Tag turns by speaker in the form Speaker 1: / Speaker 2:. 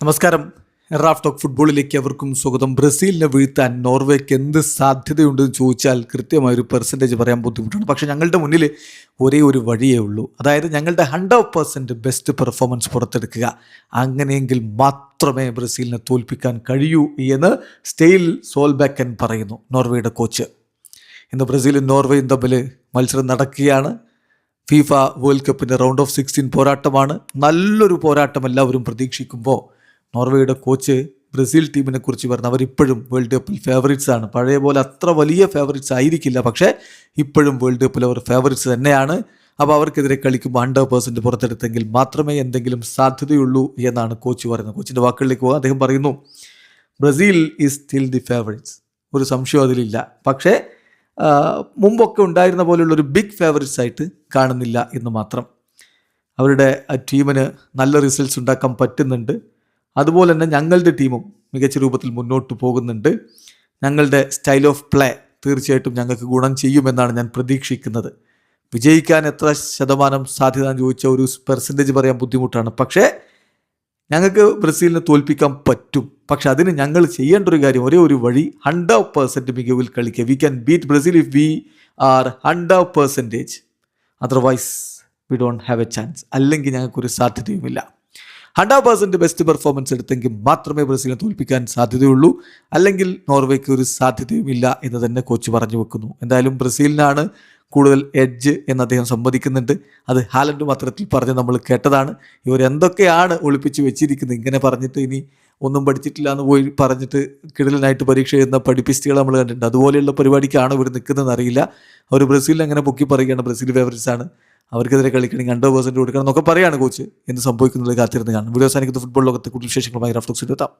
Speaker 1: നമസ്കാരം. Raf talk ഫുട്ബോളിലേക്ക് അവർക്കും സ്വാഗതം. ബ്രസീലിനെ വീഴ്ത്താൻ നോർവേക്ക് എന്ത് സാധ്യതയുണ്ടെന്ന് ചോദിച്ചാൽ കൃത്യമായൊരു പെർസെൻറ്റേജ് പറയാൻ ബുദ്ധിമുട്ടാണ്. പക്ഷേ ഞങ്ങളുടെ മുന്നിൽ ഒരേ ഒരു വഴിയേ ഉള്ളൂ. അതായത് ഞങ്ങളുടെ 100% ബെസ്റ്റ് പെർഫോമൻസ് പുറത്തെടുക്കുക. അങ്ങനെയെങ്കിൽ മാത്രമേ ബ്രസീലിനെ തോൽപ്പിക്കാൻ കഴിയൂ എന്ന് സ്റ്റെയിൽ സോൾബാക്കൻ പറയുന്നു, നോർവേയുടെ കോച്ച്. ഇന്ന് ബ്രസീലും നോർവേയും തമ്മിൽ മത്സരം നടക്കുകയാണ്. ഫിഫ വേൾഡ് കപ്പിൻ്റെ റൗണ്ട് ഓഫ് 16 പോരാട്ടമാണ്. നല്ലൊരു പോരാട്ടം എല്ലാവരും പ്രതീക്ഷിക്കുമ്പോൾ നോർവേയുടെ കോച്ച് ബ്രസീൽ ടീമിനെ കുറിച്ച് പറഞ്ഞു, അവരിപ്പോഴും വേൾഡ് കപ്പിൽ ഫേവറിറ്റ്സ് ആണ്. പഴയ പോലെ അത്ര വലിയ ഫേവറിറ്റ്സ് ആയിരിക്കില്ല, പക്ഷേ ഇപ്പോഴും വേൾഡ് കപ്പിൽ അവർ ഫേവറിറ്റ്സ് തന്നെയാണ്. അപ്പോൾ അവർക്കെതിരെ കളിക്കുമ്പോൾ 100% പുറത്തെടുത്തെങ്കിൽ മാത്രമേ എന്തെങ്കിലും സാധ്യതയുള്ളൂ എന്നാണ് കോച്ച് പറയുന്നത്. കോച്ചിൻ്റെ വാക്കുകളിലേക്ക് പോകാം. അദ്ദേഹം പറയുന്നു, Brazil is still the favourites, ഒരു സംശയം അതിലില്ല. പക്ഷേ മുമ്പൊക്കെ ഉണ്ടായിരുന്ന പോലെയുള്ളൊരു ബിഗ് ഫേവറിറ്റ്സ് ആയിട്ട് കാണുന്നില്ല എന്ന് മാത്രം. അവരുടെ ടീമിന് നല്ല റിസൾട്ട്സ് ഉണ്ടാക്കാൻ പറ്റുന്നുണ്ട്. അതുപോലെ തന്നെ ഞങ്ങളുടെ ടീമും മികച്ച രൂപത്തിൽ മുന്നോട്ട് പോകുന്നുണ്ട്. ഞങ്ങളുടെ സ്റ്റൈൽ ഓഫ് പ്ലേ തീർച്ചയായിട്ടും ഞങ്ങൾക്ക് ഗുണം ചെയ്യുമെന്നാണ് ഞാൻ പ്രതീക്ഷിക്കുന്നത്. വിജയിക്കാൻ എത്ര ശതമാനം സാധ്യത എന്ന് ചോദിച്ചാൽ ഒരു പെർസെൻറ്റേജ് പറയാൻ ബുദ്ധിമുട്ടാണ്. പക്ഷേ ഞങ്ങൾക്ക് ബ്രസീലിനെ തോൽപ്പിക്കാൻ പറ്റും. പക്ഷെ അതിന് ഞങ്ങൾ ചെയ്യേണ്ട ഒരു കാര്യം, ഒരേ ഒരു വഴി, 100% മികവിൽ കളിക്കുക. We can beat Brazil if we are 100%. Otherwise we don't have a chance. അല്ലെങ്കിൽ ഞങ്ങൾക്കൊരു സാധ്യതയുമില്ല. 100% ബെസ്റ്റ് പെർഫോമൻസ് എടുത്തെങ്കിൽ മാത്രമേ ബ്രസീലിനെ തോൽപ്പിക്കാൻ സാധ്യതയുള്ളൂ. അല്ലെങ്കിൽ നോർവേക്ക് ഒരു സാധ്യതയുമില്ല എന്ന് തന്നെ കോച്ച് പറഞ്ഞു വെക്കുന്നു. എന്തായാലും ബ്രസീലിനാണ് കൂടുതൽ എഡ്ജ് എന്ന് അദ്ദേഹം സമ്മതിക്കുന്നുണ്ട്. അത് ഹാലൻഡും അത്തരത്തിൽ പറഞ്ഞ് നമ്മൾ കേട്ടതാണ്. ഇവർ എന്തൊക്കെയാണ് ഒളിപ്പിച്ച് വെച്ചിരിക്കുന്നത്, ഇങ്ങനെ പറഞ്ഞിട്ട് ഇനി ഒന്നും പഠിച്ചിട്ടില്ല എന്ന് പോയി പറഞ്ഞിട്ട് കിടലിനായിട്ട് പരീക്ഷ എഴുതുന്ന പഠിപ്പിസ്റ്റുകൾ നമ്മൾ കണ്ടിട്ടുണ്ട്. അതുപോലെയുള്ള പരിപാടിക്കാണ് ഇവർ നിൽക്കുന്നതെന്ന് അറിയില്ല. അവർ ബ്രസീലിൽ അങ്ങനെ പൊക്കി പറയുകയാണ് ബ്രസീൽ ഫേവറിറ്റ്സ് ആണ്, അവർക്കെതിരെ കളിക്കണമെങ്കിൽ 100% കൊടുക്കണം എന്നൊക്കെ പറയുകയാണ് കോച്ച്. എന്ത് സംഭവിക്കുന്നത് കാത്തിരുന്ന് കാണും. വീഡിയോ അവസാനിക്കുന്ന ഫുട്ബോൾ ലോകത്തെ കൂടുതൽ വിശേഷങ്ങളുമായി റാഫ് ടോക്സിൽ എത്താം.